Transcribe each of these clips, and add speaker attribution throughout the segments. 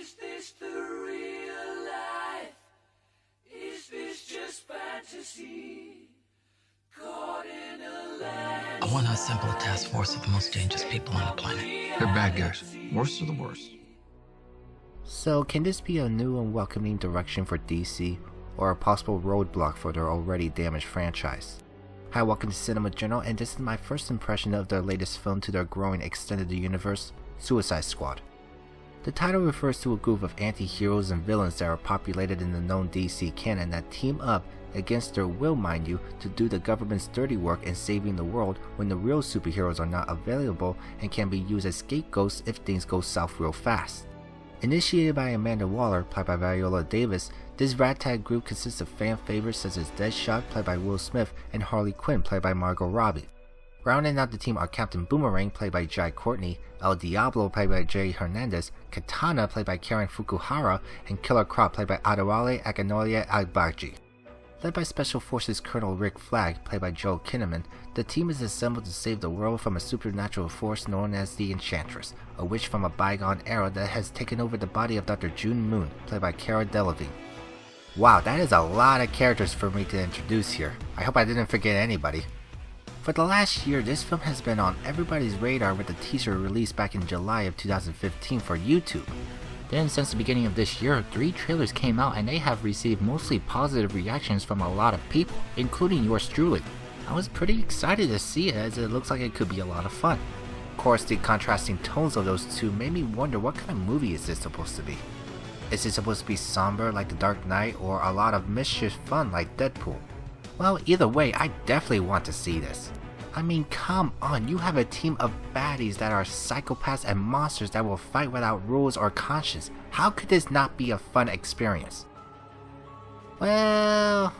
Speaker 1: Is this the real life? Is this just fantasy? Caught in a land.
Speaker 2: I want to assemble a task force of the most dangerous people on the planet.
Speaker 3: They're bad guys. Worst of the worst.
Speaker 4: So can this be a new and welcoming direction for DC, or a possible roadblock for their already damaged franchise? Hi, welcome to Cinema Journal, and this is my first impression of their latest film to their growing extended universe, Suicide Squad. The title refers to a group of anti-heroes and villains that are populated in the known DC canon that team up, against their will mind you, to do the government's dirty work in saving the world when the real superheroes are not available and can be used as scapegoats if things go south real fast. Initiated by Amanda Waller, played by Viola Davis, this ragtag group consists of fan favorites such as Deadshot, played by Will Smith, and Harley Quinn, played by Margot Robbie. Rounding out the team are Captain Boomerang, played by Jai Courtney, El Diablo, played by Jay Hernandez, Katana, played by Karen Fukuhara, and Killer Croc, played by Adewale Akinole Agbaji. Led by Special Forces Colonel Rick Flag, played by Joel Kinnaman, the team is assembled to save the world from a supernatural force known as the Enchantress, a witch from a bygone era that has taken over the body of Dr. June Moon, played by Cara Delevingne. Wow, that is a lot of characters for me to introduce here. I hope I didn't forget anybody. For the last year, this film has been on everybody's radar with a teaser released back in July of 2015 for YouTube. Then since the beginning of this year, 3 trailers came out and they have received mostly positive reactions from a lot of people, including yours truly. I was pretty excited to see it as it looks like it could be a lot of fun. Of course, the contrasting tones of those two made me wonder what kind of movie is this supposed to be. Is it supposed to be somber like The Dark Knight or a lot of mischief fun like Deadpool? Well, either way, I definitely want to see this. I mean, come on, you have a team of baddies that are psychopaths and monsters that will fight without rules or conscience. How could this not be a fun experience? Well,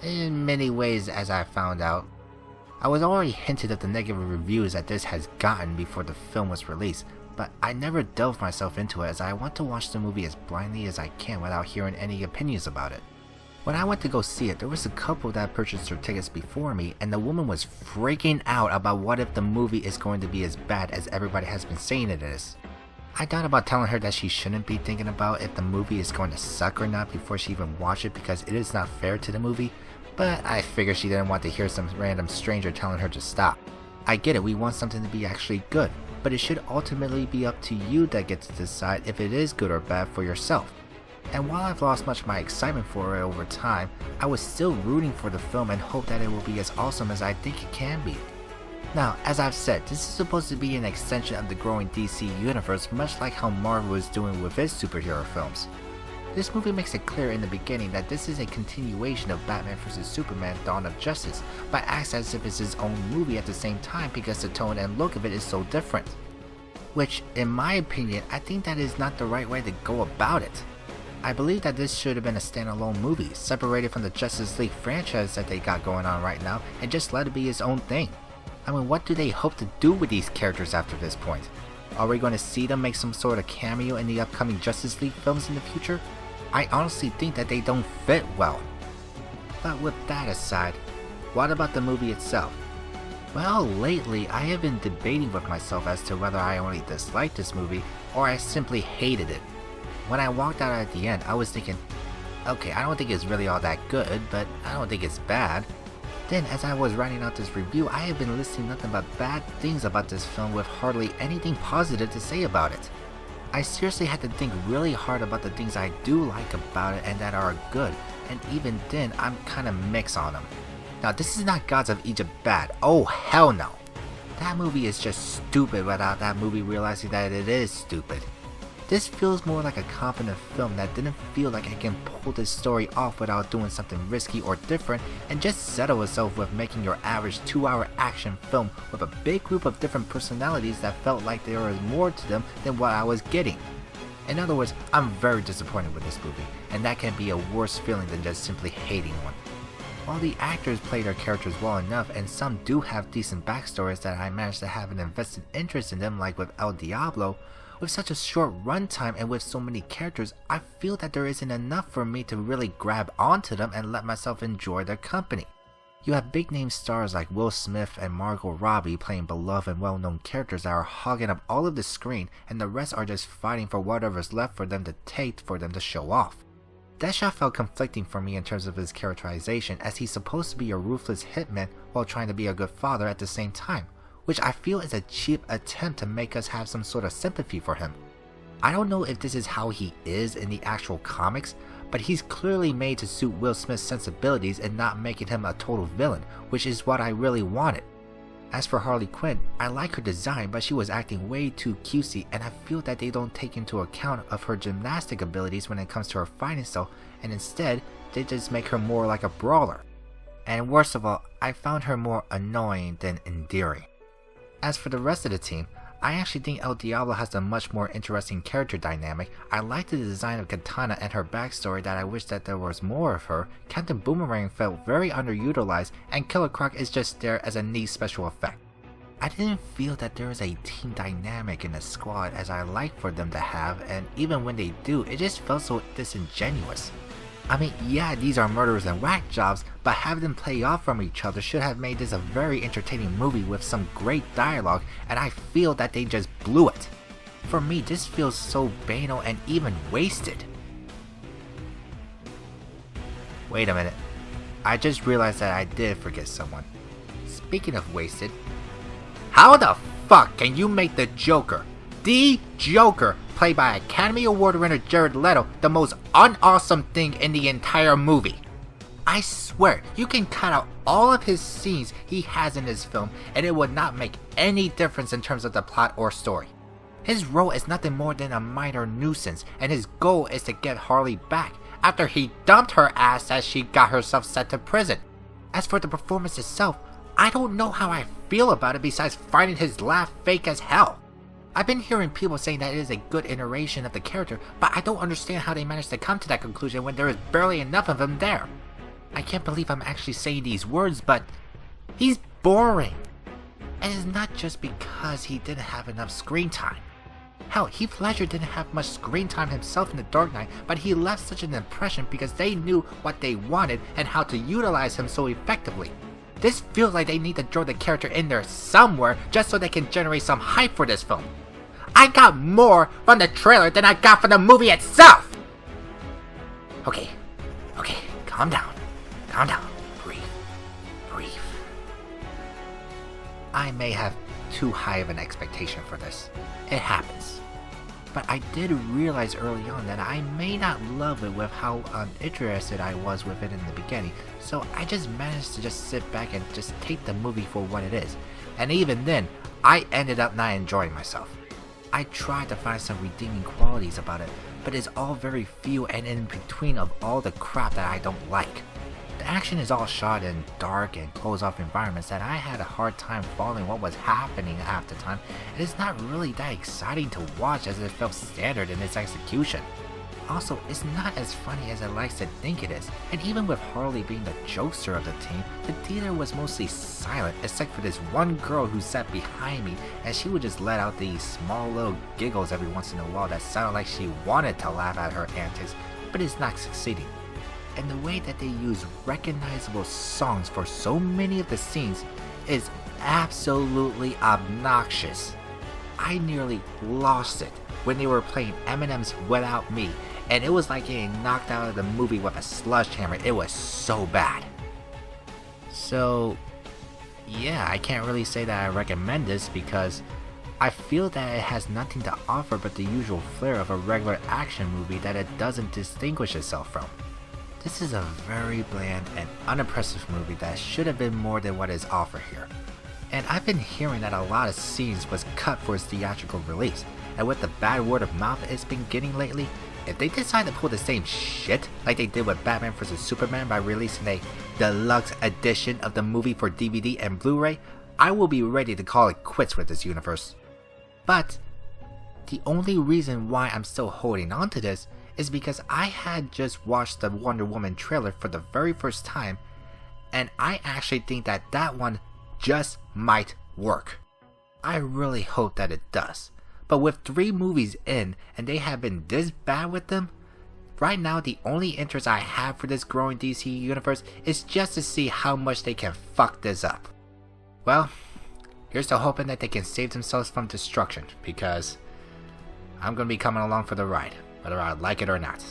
Speaker 4: in many ways, as I found out. I was already hinted at the negative reviews that this has gotten before the film was released, but I never delved myself into it as I want to watch the movie as blindly as I can without hearing any opinions about it. When I went to go see it, there was a couple that purchased their tickets before me, and the woman was freaking out about what if the movie is going to be as bad as everybody has been saying it is. I thought about telling her that she shouldn't be thinking about if the movie is going to suck or not before she even watched it because it is not fair to the movie, but I figured she didn't want to hear some random stranger telling her to stop. I get it, we want something to be actually good, but it should ultimately be up to you that gets to decide if it is good or bad for yourself. And while I've lost much of my excitement for it over time, I was still rooting for the film and hope that it will be as awesome as I think it can be. Now, as I've said, this is supposed to be an extension of the growing DC universe, much like how Marvel is doing with its superhero films. This movie makes it clear in the beginning that this is a continuation of Batman vs Superman Dawn of Justice, but acts as if it's his own movie at the same time because the tone and look of it is so different. Which, in my opinion, I think that is not the right way to go about it. I believe that this should have been a standalone movie, separated from the Justice League franchise that they got going on right now, and just let it be its own thing. I mean, what do they hope to do with these characters after this point? Are we going to see them make some sort of cameo in the upcoming Justice League films in the future? I honestly think that they don't fit well. But with that aside, what about the movie itself? Well, lately I have been debating with myself as to whether I only disliked this movie or I simply hated it. When I walked out at the end, I was thinking, okay, I don't think it's really all that good, but I don't think it's bad. Then, as I was writing out this review, I have been listing nothing but bad things about this film with hardly anything positive to say about it. I seriously had to think really hard about the things I do like about it and that are good, and even then, I'm kinda mixed on them. Now, this is not Gods of Egypt bad, oh hell no! That movie is just stupid without that movie realizing that it is stupid. This feels more like a competent film that didn't feel like it can pull this story off without doing something risky or different and just settle itself with making your average 2-hour action film with a big group of different personalities that felt like there was more to them than what I was getting. In other words, I'm very disappointed with this movie, and that can be a worse feeling than just simply hating one. While the actors play their characters well enough, and some do have decent backstories that I managed to have an invested interest in them, like with El Diablo, with such a short runtime and with so many characters, I feel that there isn't enough for me to really grab onto them and let myself enjoy their company. You have big name stars like Will Smith and Margot Robbie playing beloved and well-known characters that are hogging up all of the screen, and the rest are just fighting for whatever's left for them to take for them to show off. Deadshot felt conflicting for me in terms of his characterization, as he's supposed to be a ruthless hitman while trying to be a good father at the same time, which I feel is a cheap attempt to make us have some sort of sympathy for him. I don't know if this is how he is in the actual comics, but he's clearly made to suit Will Smith's sensibilities and not making him a total villain, which is what I really wanted. As for Harley Quinn, I like her design, but she was acting way too cutesy, and I feel that they don't take into account of her gymnastic abilities when it comes to her fighting style, and instead, they just make her more like a brawler. And worst of all, I found her more annoying than endearing. As for the rest of the team, I actually think El Diablo has a much more interesting character dynamic. I liked the design of Katana and her backstory that I wish that there was more of her. Captain Boomerang felt very underutilized, and Killer Croc is just there as a neat special effect. I didn't feel that there was a team dynamic in the squad as I like for them to have, and even when they do, it just felt so disingenuous. I mean, yeah, these are murderers and whack jobs, but having them play off from each other should have made this a very entertaining movie with some great dialogue, and I feel that they just blew it. For me, this feels so banal and even wasted. Wait a minute, I just realized that I did forget someone. Speaking of wasted, how the fuck can you make the Joker, played by Academy Award winner Jared Leto, the most unawesome thing in the entire movie? I swear, you can cut out all of his scenes he has in this film and it would not make any difference in terms of the plot or story. His role is nothing more than a minor nuisance, and his goal is to get Harley back after he dumped her ass as she got herself sent to prison. As for the performance itself, I don't know how I feel about it besides finding his laugh fake as hell. I've been hearing people saying that it is a good iteration of the character, but I don't understand how they managed to come to that conclusion when there is barely enough of him there. I can't believe I'm actually saying these words, but he's boring. And it's not just because he didn't have enough screen time. Hell, Heath Ledger didn't have much screen time himself in The Dark Knight, but he left such an impression because they knew what they wanted and how to utilize him so effectively. This feels like they need to throw the character in there somewhere just so they can generate some hype for this film. I got more from the trailer than I got from the movie itself! Okay, calm down, breathe. I may have too high of an expectation for this. It happens. But I did realize early on that I may not love it with how uninterested I was with it in the beginning, so I just managed to just sit back and just take the movie for what it is. And even then, I ended up not enjoying myself. I tried to find some redeeming qualities about it, but it's all very few and in between of all the crap that I don't like. The action is all shot in dark and closed-off environments that I had a hard time following what was happening half the time, and it's not really that exciting to watch as it felt standard in its execution. Also, it's not as funny as it likes to think it is, and even with Harley being the jokester of the team, the theater was mostly silent except for this one girl who sat behind me, and she would just let out these small little giggles every once in a while that sounded like she wanted to laugh at her antics, but is not succeeding. And the way that they use recognizable songs for so many of the scenes is absolutely obnoxious. I nearly lost it when they were playing Eminem's Without Me, and it was like getting knocked out of the movie with a sledgehammer. It was so bad. So, yeah, I can't really say that I recommend this because I feel that it has nothing to offer but the usual flair of a regular action movie that it doesn't distinguish itself from. This is a very bland and unimpressive movie that should have been more than what is offered here. And I've been hearing that a lot of scenes was cut for its theatrical release, and with the bad word of mouth it's been getting lately, if they decide to pull the same shit like they did with Batman vs Superman by releasing a deluxe edition of the movie for DVD and Blu-ray, I will be ready to call it quits with this universe. But the only reason why I'm still holding on to this is because I had just watched the Wonder Woman trailer for the very first time, and I actually think that that one just might work. I really hope that it does. But with 3 movies in, and they have been this bad with them, right now the only interest I have for this growing DC universe is just to see how much they can fuck this up. Well, here's to hoping that they can save themselves from destruction, because I'm gonna be coming along for the ride, whether I like it or not.